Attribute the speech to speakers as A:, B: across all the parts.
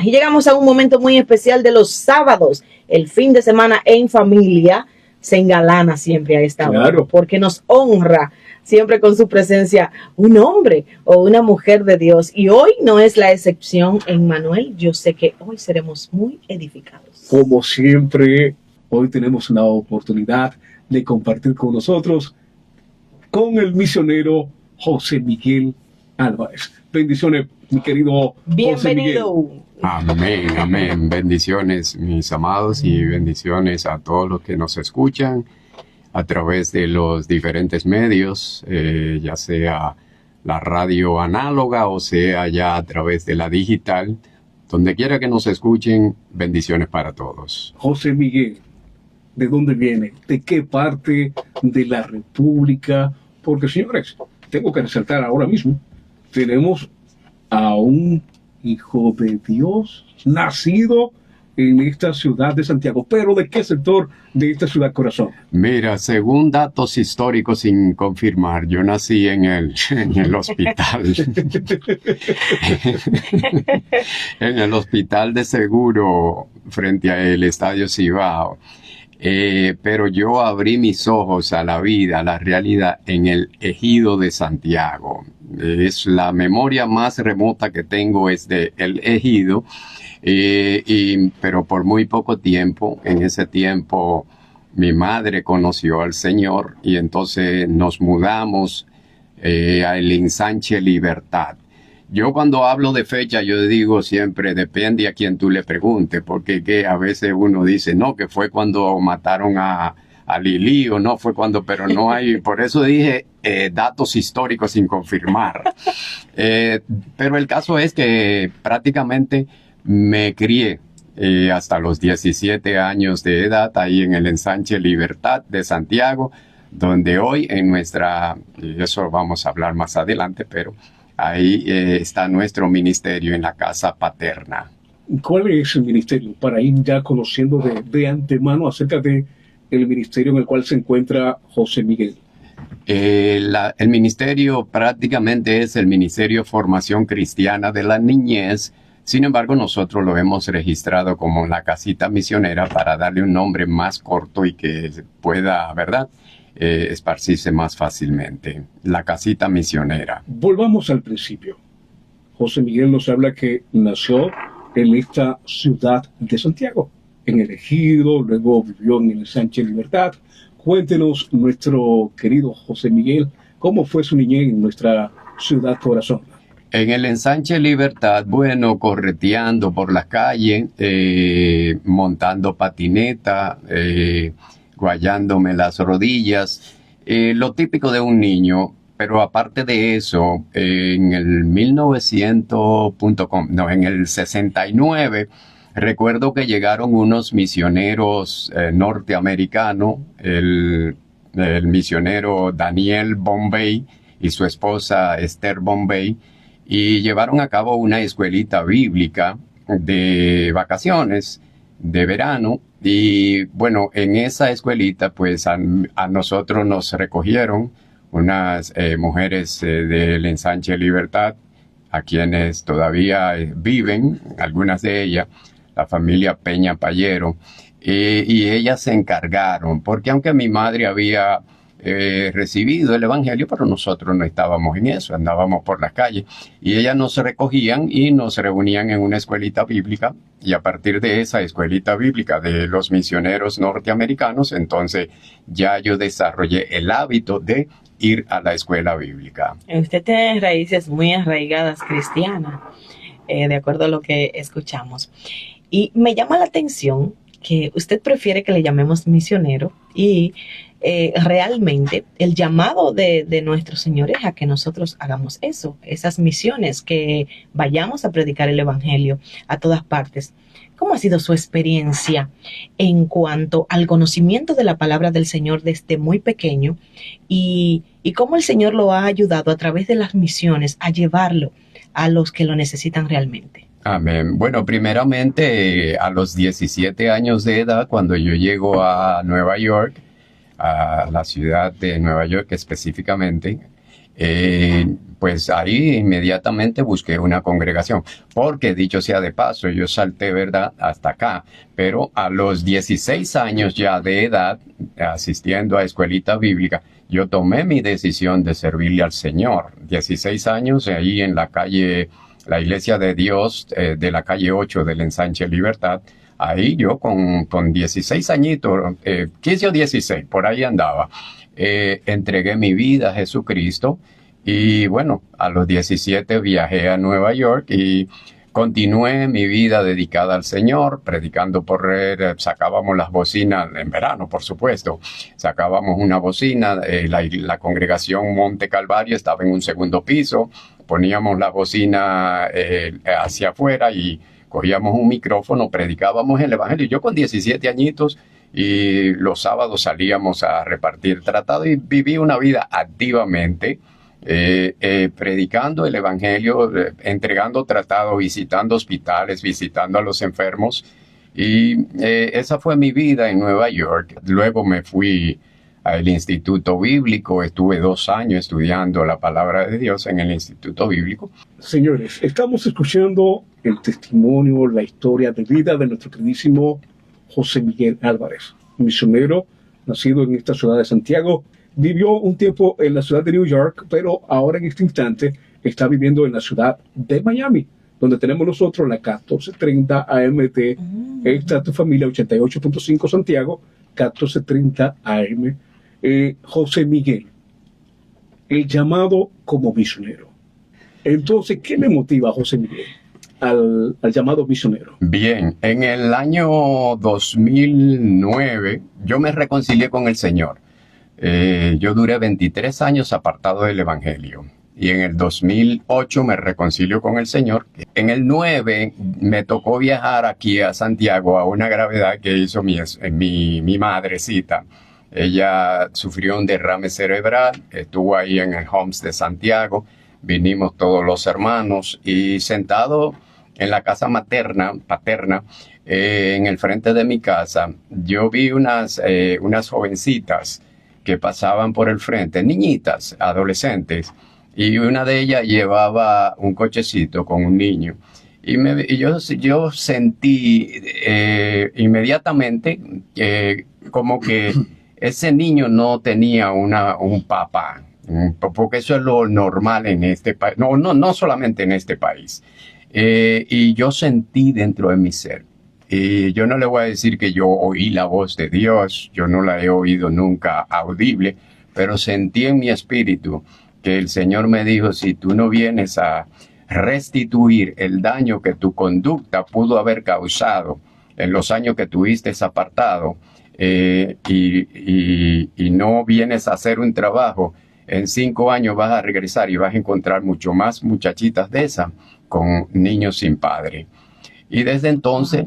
A: Y llegamos a un momento muy especial de los sábados, el fin de semana en familia. Se engalana siempre a esta hora, porque nos honra siempre con su presencia un hombre o una mujer de Dios. Y hoy no es la excepción, Emmanuel. Yo sé que hoy seremos muy edificados.
B: Como siempre, hoy tenemos la oportunidad de compartir con nosotros con el misionero José Miguel Álvarez. Bendiciones, mi querido José Miguel.
A: Bienvenido.
C: Amén, amén. Bendiciones, mis amados, y bendiciones a todos los que nos escuchan a través de los diferentes medios, ya sea la radio análoga o sea ya a través de la digital. Donde quiera que nos escuchen, bendiciones para todos.
B: José Miguel, ¿de dónde viene? ¿De qué parte de la República? Porque, señores, tengo que resaltar ahora mismo, tenemos a un hijo de Dios nacido en esta ciudad de Santiago. ¿Pero de qué sector de esta ciudad, corazón?
C: Mira, según datos históricos sin confirmar, yo nací en el hospital. En el hospital de Seguro, frente al Estadio Cibao. Pero yo abrí mis ojos a la vida, a la realidad, en el Ejido de Santiago. Es la memoria más remota que tengo, es de el Ejido. Pero por muy poco tiempo, en ese tiempo mi madre conoció al Señor y entonces nos mudamos al Ensanche Libertad. Yo cuando hablo de fecha, yo digo siempre, depende a quien tú le preguntes, porque que a veces uno dice, no, que fue cuando mataron a Lili o no fue cuando, pero no hay, por eso dije datos históricos sin confirmar. Pero el caso es que prácticamente me crié hasta los 17 años de edad ahí en el Ensanche Libertad de Santiago, donde hoy en nuestra, y eso vamos a hablar más adelante, pero ahí está nuestro ministerio en la casa paterna.
B: ¿Cuál es el ministerio? Para ir ya conociendo de antemano acerca de el ministerio en el cual se encuentra José Miguel.
C: El ministerio prácticamente es el Ministerio Formación Cristiana de la Niñez. Sin embargo, nosotros lo hemos registrado como la casita misionera para darle un nombre más corto y que pueda, ¿verdad?, esparcirse más fácilmente. La casita misionera.
B: Volvamos al principio. José Miguel nos habla que nació en esta ciudad de Santiago, en el Ejido, luego vivió en el Ensanche Libertad. Cuéntenos, nuestro querido José Miguel, ¿cómo fue su niñez en nuestra ciudad corazón?
C: En el Ensanche Libertad, bueno, correteando por la calle, montando patineta, guayándome las rodillas, lo típico de un niño. Pero aparte de eso, en el 69, recuerdo que llegaron unos misioneros norteamericanos, el misionero Daniel Bombay y su esposa Esther Bombay, y llevaron a cabo una escuelita bíblica de vacaciones, de verano. Y bueno, en esa escuelita pues a nosotros nos recogieron unas mujeres del Ensanche Libertad, a quienes todavía viven, algunas de ellas, la familia Peña Payero, y ellas se encargaron, porque aunque mi madre había recibido el evangelio, pero nosotros no estábamos en eso, andábamos por las calles, y ellas nos recogían y nos reunían en una escuelita bíblica, y a partir de esa escuelita bíblica de los misioneros norteamericanos, entonces ya yo desarrollé el hábito de ir a la escuela bíblica.
A: Usted tiene raíces muy arraigadas cristianas, de acuerdo a lo que escuchamos. Y me llama la atención que usted prefiere que le llamemos misionero y realmente el llamado de nuestro Señor es a que nosotros hagamos eso, esas misiones, que vayamos a predicar el evangelio a todas partes. ¿Cómo ha sido su experiencia en cuanto al conocimiento de la palabra del Señor desde muy pequeño y cómo el Señor lo ha ayudado a través de las misiones a llevarlo a los que lo necesitan realmente?
C: Amén. Bueno, primeramente a los 17 años de edad, cuando yo llego a Nueva York, a la ciudad de Nueva York específicamente, Pues ahí inmediatamente busqué una congregación, porque dicho sea de paso, yo salté, ¿verdad?, hasta acá, pero a los 16 años ya de edad, asistiendo a escuelita bíblica, yo tomé mi decisión de servirle al Señor. 16 años ahí en la calle, la Iglesia de Dios, de la calle 8 del Ensanche Libertad. Ahí yo con 16 añitos, 15 o 16, por ahí andaba, entregué mi vida a Jesucristo. Y bueno, a los 17 viajé a Nueva York y continué mi vida dedicada al Señor, predicando por red. Sacábamos las bocinas en verano, por supuesto. Sacábamos una bocina, la congregación Monte Calvario estaba en un segundo piso, poníamos la bocina hacia afuera y cogíamos un micrófono, predicábamos el Evangelio. Yo con 17 añitos, y los sábados salíamos a repartir tratados y viví una vida activamente, predicando el Evangelio, entregando tratados, visitando hospitales, visitando a los enfermos. Y esa fue mi vida en Nueva York. Luego me fui al Instituto Bíblico, estuve 2 años estudiando la palabra de Dios en el Instituto Bíblico.
B: Señores, estamos escuchando el testimonio, la historia de vida de nuestro queridísimo José Miguel Álvarez, misionero, nacido en esta ciudad de Santiago. Vivió un tiempo en la ciudad de New York, pero ahora en este instante está viviendo en la ciudad de Miami, donde tenemos nosotros la 1430 AMT, esta tu familia 88.5 Santiago, 1430 AM. José Miguel, el llamado como misionero. Entonces, ¿qué le motiva a José Miguel al llamado misionero?
C: Bien, en el año 2009 yo me reconcilié con el Señor. Yo duré 23 años apartado del Evangelio. Y en el 2008 me reconcilio con el Señor. En el 9 me tocó viajar aquí a Santiago a una gravedad que hizo mi madrecita. Ella sufrió un derrame cerebral, estuvo ahí en el Homs de Santiago. Vinimos todos los hermanos y sentado en la casa paterna, en el frente de mi casa, yo vi unas jovencitas que pasaban por el frente, niñitas, adolescentes, y una de ellas llevaba un cochecito con un niño. Y yo sentí inmediatamente como que ese niño no tenía un papá, porque eso es lo normal en este país, no solamente en este país. Y yo sentí dentro de mi ser. Y yo no le voy a decir que yo oí la voz de Dios, yo no la he oído nunca audible, pero sentí en mi espíritu que el Señor me dijo, si tú no vienes a restituir el daño que tu conducta pudo haber causado en los años que tuviste apartado, y no vienes a hacer un trabajo, en 5 años vas a regresar y vas a encontrar mucho más muchachitas de esas con niños sin padre. Y desde entonces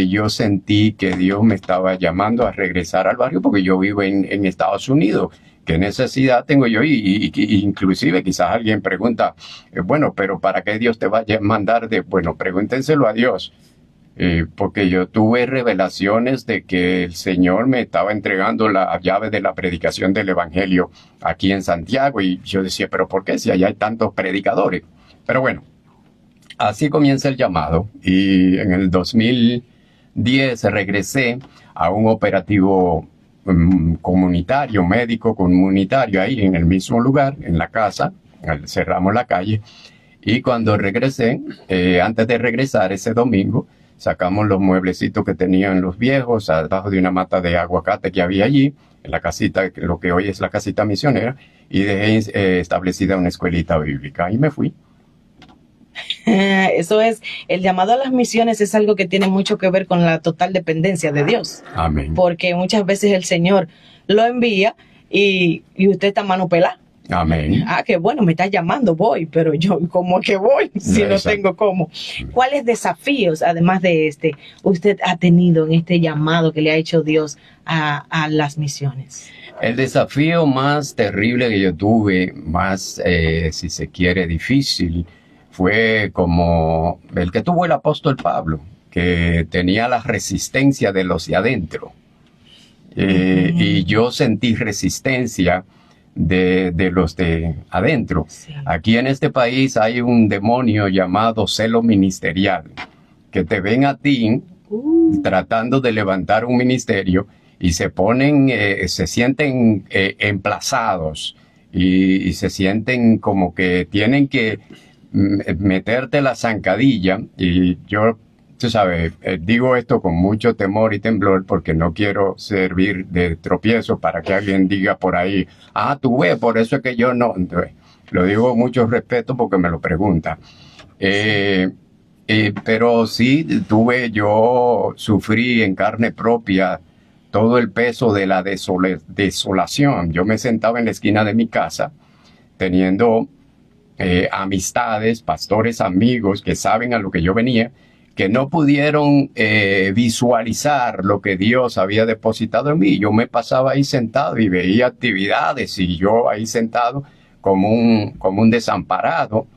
C: yo sentí que Dios me estaba llamando a regresar al barrio, porque yo vivo en Estados Unidos. ¿Qué necesidad tengo yo? Y inclusive quizás alguien pregunta, bueno, pero ¿para qué Dios te va a mandar? Bueno, pregúntenselo a Dios. Porque yo tuve revelaciones de que el Señor me estaba entregando la llave de la predicación del Evangelio aquí en Santiago. Y yo decía, ¿pero por qué si allá hay tantos predicadores? Pero bueno, así comienza el llamado. Y en el 2010 regresé a un operativo comunitario, médico comunitario, ahí en el mismo lugar, en la casa. Cerramos la calle. Y cuando regresé, antes de regresar ese domingo, sacamos los mueblecitos que tenían los viejos abajo de una mata de aguacate que había allí, en la casita, lo que hoy es la casita misionera, y dejé establecida una escuelita bíblica. Y me fui.
A: Eso es, el llamado a las misiones es algo que tiene mucho que ver con la total dependencia de Dios.
C: Amén.
A: Porque muchas veces el Señor lo envía y usted está mano pelada.
C: Amén.
A: Qué bueno, me está llamando, voy, pero yo, ¿cómo que voy si no tengo cómo? ¿Cuáles desafíos, además de usted ha tenido en este llamado que le ha hecho Dios a las misiones?
C: El desafío más terrible que yo tuve, más, si se quiere, difícil, fue como el que tuvo el apóstol Pablo, que tenía la resistencia de los de adentro. Y yo sentí resistencia de los de adentro.
A: Sí.
C: Aquí en este país hay un demonio llamado celo ministerial, que te ven a ti tratando de levantar un ministerio y se ponen, se sienten emplazados y se sienten como que tienen que meterte la zancadilla. Y yo, tú sabes, digo esto con mucho temor y temblor porque no quiero servir de tropiezo para que alguien diga por ahí, tú ves, por eso es que yo no. Entonces, lo digo con mucho respeto porque me lo preguntan. Pero sí, yo sufrí en carne propia todo el peso de la desolación. Yo me sentaba en la esquina de mi casa teniendo amistades, pastores, amigos que saben a lo que yo venía, que no pudieron visualizar lo que Dios había depositado en mí. Yo me pasaba ahí sentado y veía actividades y yo ahí sentado como un desamparado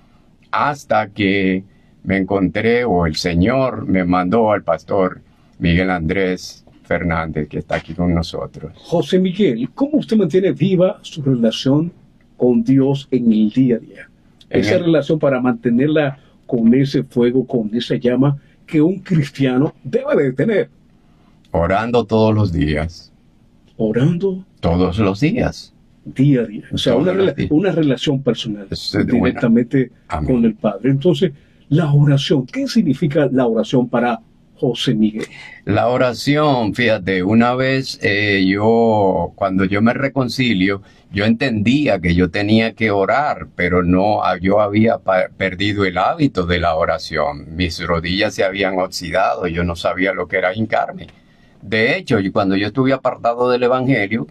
C: hasta que me encontré, o el Señor me mandó al pastor Miguel Andrés Fernández, que está aquí con nosotros.
B: José Miguel, ¿cómo usted mantiene viva su relación con Dios en el día a día? Esa relación para mantenerla con ese fuego, con esa llama que un cristiano debe de tener.
C: Orando todos los días.
B: Orando
C: todos los días.
B: Día a día. O sea, una relación personal directamente con el Padre. Entonces, la oración, ¿qué significa la oración para José Miguel?
C: La oración, fíjate, una vez cuando yo me reconcilio, yo entendía que yo tenía que orar, pero yo había perdido el hábito de la oración. Mis rodillas se habían oxidado, yo no sabía lo que era hincarme. De hecho, cuando yo estuve apartado del Evangelio,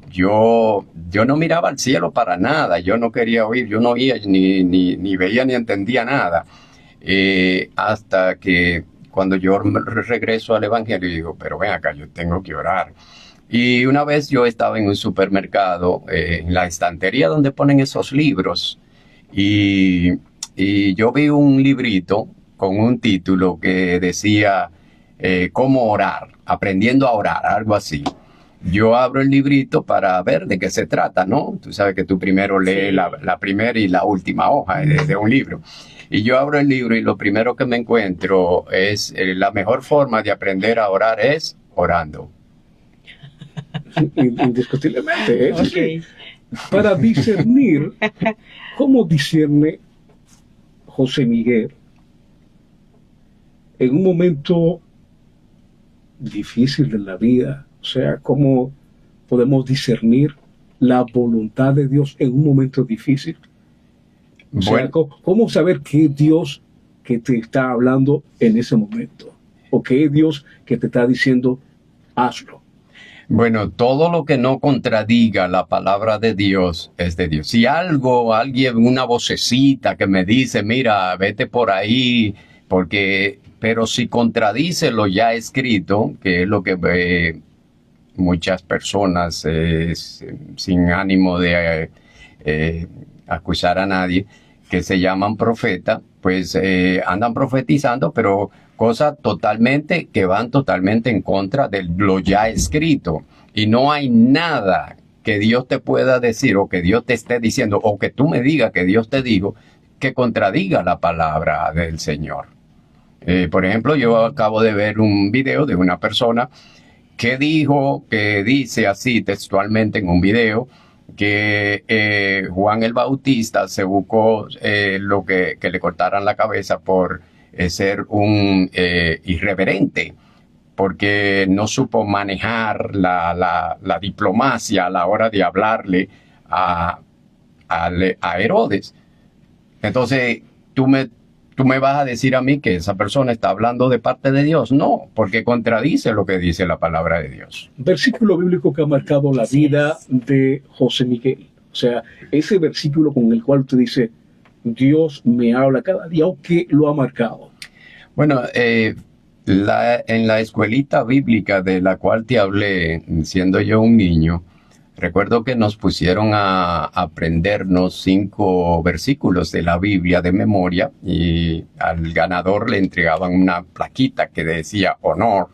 C: yo no miraba al cielo para nada, yo no quería oír, yo no oía ni veía ni entendía nada. Hasta que cuando yo regreso al Evangelio digo, pero ven acá, yo tengo que orar. Y una vez yo estaba en un supermercado, en la estantería donde ponen esos libros, y yo vi un librito con un título que decía cómo orar, aprendiendo a orar, algo así. Yo abro el librito para ver de qué se trata, ¿no? Tú sabes que tú primero lees la primera y la última hoja de un libro. Y yo abro el libro y lo primero que me encuentro es la mejor forma de aprender a orar es orando.
B: Indiscutiblemente.
A: Okay.
B: Para discernir, ¿cómo discierne José Miguel en un momento difícil de la vida? O sea, ¿cómo podemos discernir la voluntad de Dios en un momento difícil? O sea, ¿cómo saber qué es Dios que te está hablando en ese momento? ¿O qué es Dios que te está diciendo, hazlo?
C: Bueno, todo lo que no contradiga la palabra de Dios es de Dios. Si alguien, una vocecita que me dice, mira, vete por ahí, pero si contradice lo ya escrito, que es lo que muchas personas, sin ánimo de acusar a nadie, que se llaman profeta, pues andan profetizando, pero cosas que van totalmente en contra de lo ya escrito. Y no hay nada que Dios te pueda decir o que Dios te esté diciendo o que tú me digas que Dios te dijo que contradiga la palabra del Señor. Por ejemplo, yo acabo de ver un video de una persona que dice así textualmente en un video, que Juan el Bautista se buscó que le cortaran la cabeza por ser un irreverente, porque no supo manejar la diplomacia a la hora de hablarle a Herodes. Entonces, tú me vas a decir a mí que esa persona está hablando de parte de Dios. No, porque contradice lo que dice la palabra de Dios.
B: Versículo bíblico que ha marcado la vida de José Miguel. O sea, ese versículo con el cual usted dice, Dios me habla cada día, o que lo ha marcado.
C: Bueno, en la escuelita bíblica de la cual te hablé, siendo yo un niño, recuerdo que nos pusieron a aprendernos 5 versículos de la Biblia de memoria y al ganador le entregaban una plaquita que decía honor.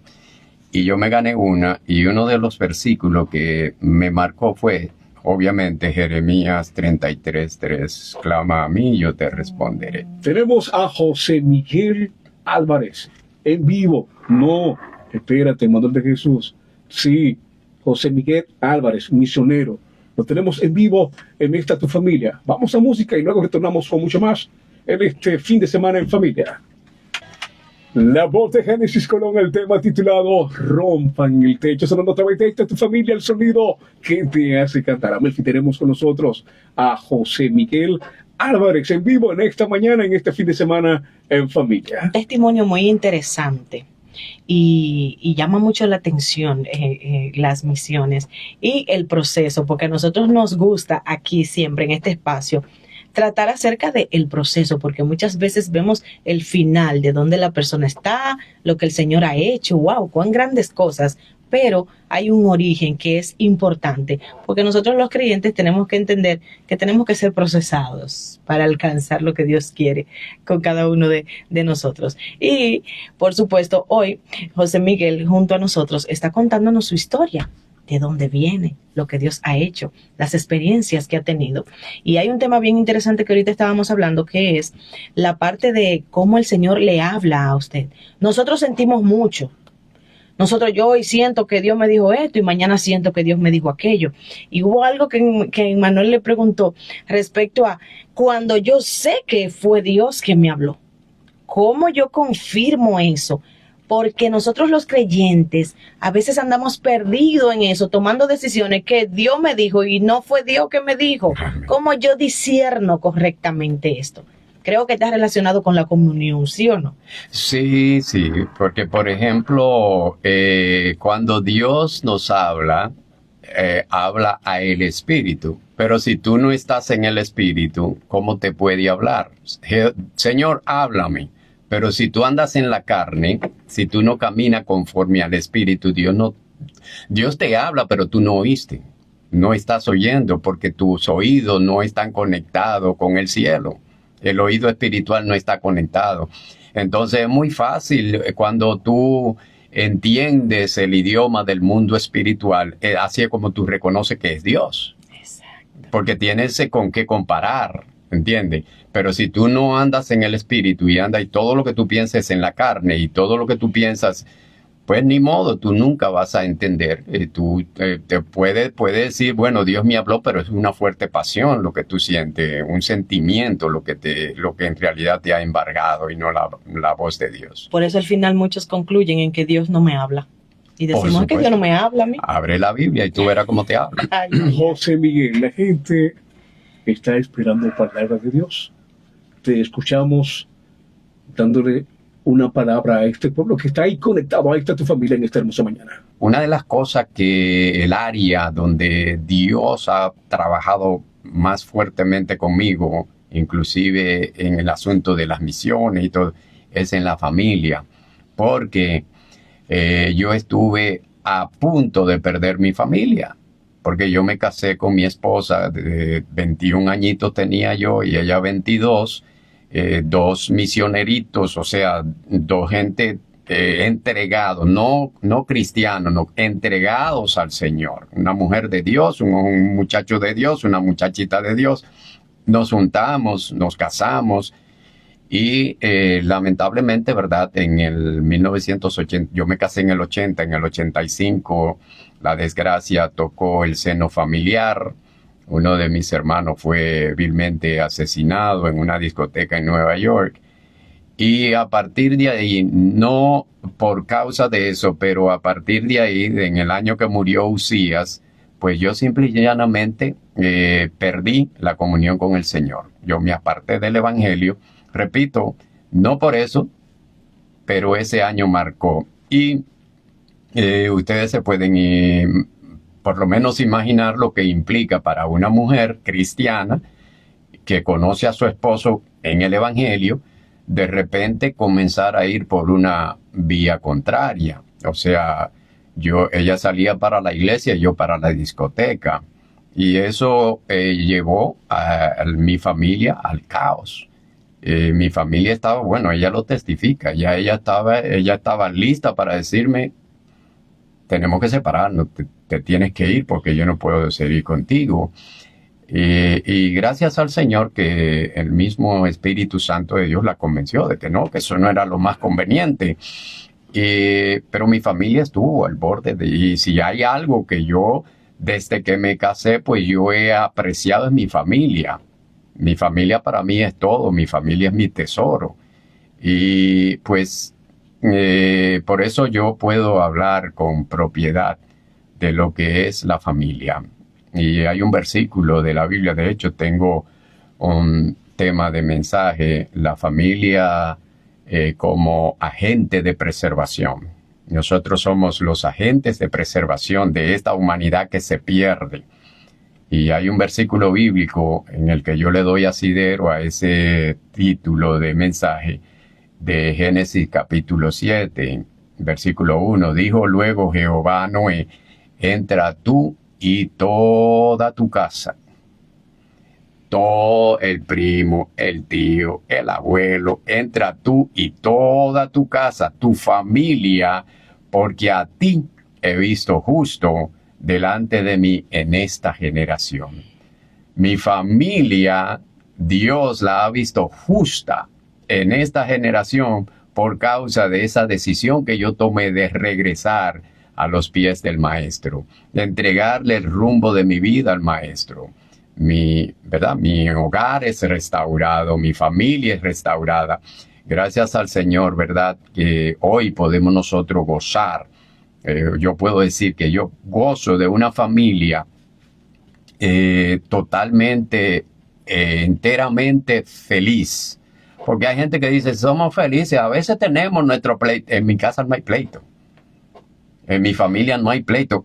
C: Y yo me gané una, y uno de los versículos que me marcó fue obviamente Jeremías 33:3, clama a mí y yo te responderé.
B: Tenemos a José Miguel Álvarez en vivo. No, espérate, Manuel de Jesús. Sí, José Miguel Álvarez, misionero. Lo tenemos en vivo en esta Tu Familia. Vamos a música y luego retornamos con mucho más en este fin de semana en familia. La voz de Génesis Colón, el tema titulado Rompan el techo, sonando a través de esta Tu Familia, el sonido que te hace cantar. Amelfi, tenemos con nosotros a José Miguel Álvarez en vivo en esta mañana, en este fin de semana en familia.
A: Un testimonio muy interesante y llama mucho la atención las misiones y el proceso, porque a nosotros nos gusta aquí siempre en este espacio tratar acerca del proceso, porque muchas veces vemos el final de dónde la persona está, lo que el Señor ha hecho, wow, cuán grandes cosas, pero hay un origen que es importante, porque nosotros los creyentes tenemos que entender que tenemos que ser procesados para alcanzar lo que Dios quiere con cada uno de nosotros. Y, por supuesto, hoy José Miguel junto a nosotros está contándonos su historia, de dónde viene, lo que Dios ha hecho, las experiencias que ha tenido. Y hay un tema bien interesante que ahorita estábamos hablando, que es la parte de cómo el Señor le habla a usted. Nosotros sentimos mucho. Yo hoy siento que Dios me dijo esto y mañana siento que Dios me dijo aquello. Y hubo algo que Manuel le preguntó respecto a cuando yo sé que fue Dios que me habló. ¿Cómo yo confirmo eso? Porque nosotros los creyentes a veces andamos perdidos en eso, tomando decisiones que Dios me dijo y no fue Dios que me dijo. ¿Cómo yo discierno correctamente esto? Creo que está relacionado con la comunión, ¿sí o no?
C: Sí, porque por ejemplo, cuando Dios nos habla, habla a el Espíritu. Pero si tú no estás en el Espíritu, ¿cómo te puede hablar? Señor, háblame. Pero si tú andas en la carne, si tú no caminas conforme al Espíritu, Dios te habla, pero tú no oíste. No estás oyendo porque tus oídos no están conectados con el cielo. El oído espiritual no está conectado. Entonces es muy fácil cuando tú entiendes el idioma del mundo espiritual, así es como tú reconoces que es Dios.
A: Exacto.
C: Porque tienes con qué comparar, ¿entiendes? Pero si tú no andas en el espíritu y todo lo que tú pienses en la carne y todo lo que tú piensas, pues ni modo, tú nunca vas a entender. Tú te puedes decir, bueno, Dios me habló, pero es una fuerte pasión lo que tú sientes, un sentimiento lo que en realidad te ha embargado y no la voz de Dios.
A: Por eso al final muchos concluyen en que Dios no me habla. Y decimos que Dios no me habla a mí.
C: Abre la Biblia y tú verás cómo te habla.
A: Ay,
B: José Miguel, la gente está esperando palabras de Dios. Te escuchamos dándole una palabra a este pueblo que está ahí conectado a esta Tu Familia en esta hermosa mañana.
C: Una de las cosas que el área donde Dios ha trabajado más fuertemente conmigo, inclusive en el asunto de las misiones y todo, es en la familia. Porque yo estuve a punto de perder mi familia. Porque yo me casé con mi esposa, de 21 añitos tenía yo y ella 22, dos misioneritos, o sea, dos gente entregados, no cristianos, no, entregados al Señor. Una mujer de Dios, un muchacho de Dios, una muchachita de Dios. Nos juntamos, nos casamos y lamentablemente, ¿verdad? En el 1980, yo me casé en el 80, en el 85, la desgracia tocó el seno familiar. Uno de mis hermanos fue vilmente asesinado en una discoteca en Nueva York. Y a partir de ahí, no por causa de eso, pero a partir de ahí, en el año que murió Usías, pues yo simple y llanamente perdí la comunión con el Señor. Yo me aparté del Evangelio. Repito, no por eso, pero ese año marcó. Y ustedes se pueden por lo menos imaginar lo que implica para una mujer cristiana que conoce a su esposo en el Evangelio, de repente comenzar a ir por una vía contraria. O sea, ella salía para la iglesia y yo para la discoteca. Y eso llevó a mi familia al caos. Mi familia estaba, bueno, ella lo testifica, ya ella estaba lista para decirme, tenemos que separarnos, te tienes que ir porque yo no puedo seguir contigo. Y gracias al Señor que el mismo Espíritu Santo de Dios la convenció de que no, que eso no era lo más conveniente. Pero mi familia estuvo al borde y si hay algo que yo, desde que me casé, pues yo he apreciado en mi familia. Mi familia para mí es todo, mi familia es mi tesoro. Y pues por eso yo puedo hablar con propiedad de lo que es la familia. Y hay un versículo de la Biblia, de hecho tengo un tema de mensaje, la familia como agente de preservación. Nosotros somos los agentes de preservación de esta humanidad que se pierde. Y hay un versículo bíblico en el que yo le doy asidero a ese título de mensaje de Génesis capítulo 7, versículo 1. Dijo luego Jehová a Noé, entra tú y toda tu casa, todo el primo, el tío, el abuelo, entra tú y toda tu casa, tu familia, porque a ti he visto justo delante de mí en esta generación. Mi familia, Dios la ha visto justa en esta generación por causa de esa decisión que yo tomé de regresar a los pies del Maestro, de entregarle el rumbo de mi vida al Maestro. Mi hogar es restaurado, mi familia es restaurada. Gracias al Señor, ¿verdad? Que hoy podemos nosotros gozar. Yo puedo decir que yo gozo de una familia totalmente, enteramente feliz. Porque hay gente que dice, somos felices, a veces tenemos nuestro pleito. En mi casa no hay pleito. En mi familia no hay pleito,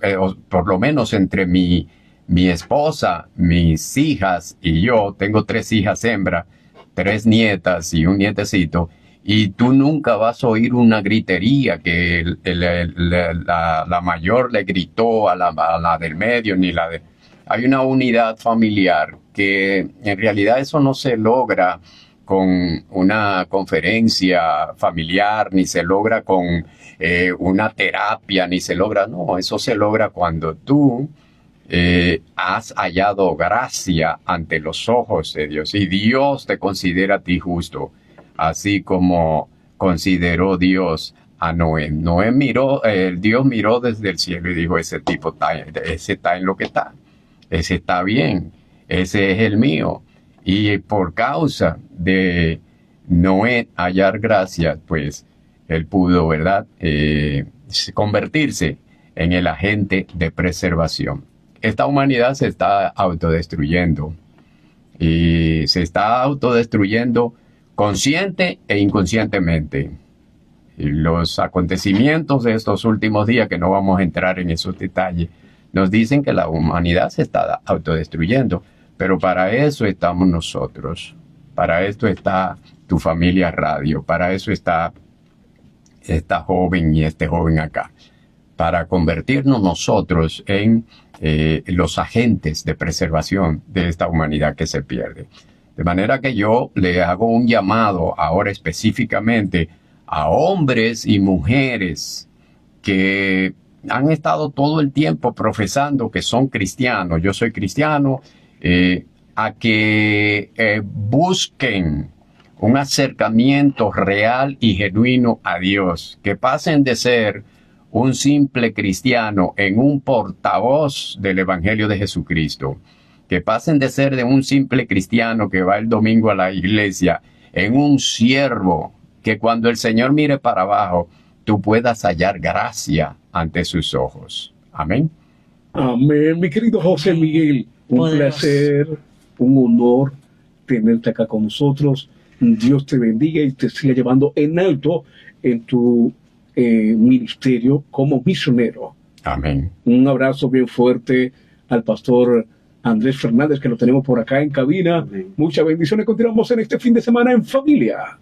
C: por lo menos entre mi esposa, mis hijas y yo. Tengo 3 hijas hembras, 3 nietas y un nietecito. Y tú nunca vas a oír una gritería que la mayor le gritó a la del medio, ni la de... Hay una unidad familiar que en realidad eso no se logra con una conferencia familiar, ni se logra con una terapia, ni se logra, no, eso se logra cuando tú has hallado gracia ante los ojos de Dios y Dios te considera a ti justo, así como consideró Dios a Noé. Noé miró, Dios miró desde el cielo y dijo, ese está en lo que está, ese está bien, ese es el mío. Y por causa de Noé hallar gracia, pues él pudo, ¿verdad?, convertirse en el agente de preservación. Esta humanidad se está autodestruyendo y se está autodestruyendo consciente e inconscientemente. Y los acontecimientos de estos últimos días, que no vamos a entrar en esos detalles, nos dicen que la humanidad se está autodestruyendo. Pero para eso estamos nosotros, para esto está tu familia radio, para eso está esta joven y este joven acá, para convertirnos nosotros en los agentes de preservación de esta humanidad que se pierde. De manera que yo le hago un llamado ahora específicamente a hombres y mujeres que han estado todo el tiempo profesando que son cristianos. Yo soy cristiano. A que busquen un acercamiento real y genuino a Dios, que pasen de ser un simple cristiano en un portavoz del Evangelio de Jesucristo, que pasen de ser de un simple cristiano que va el domingo a la iglesia en un siervo, que cuando el Señor mire para abajo, tú puedas hallar gracia ante sus ojos. Amén.
B: Amén, mi querido José Miguel. Un
A: Poderoso.
B: placer, un honor tenerte acá con nosotros. Dios te bendiga y te siga llevando en alto en tu ministerio como misionero.
C: Amén.
B: Un abrazo bien fuerte al pastor Andrés Fernández, que lo tenemos por acá en cabina. Muchas bendiciones. Continuamos en este fin de semana en familia.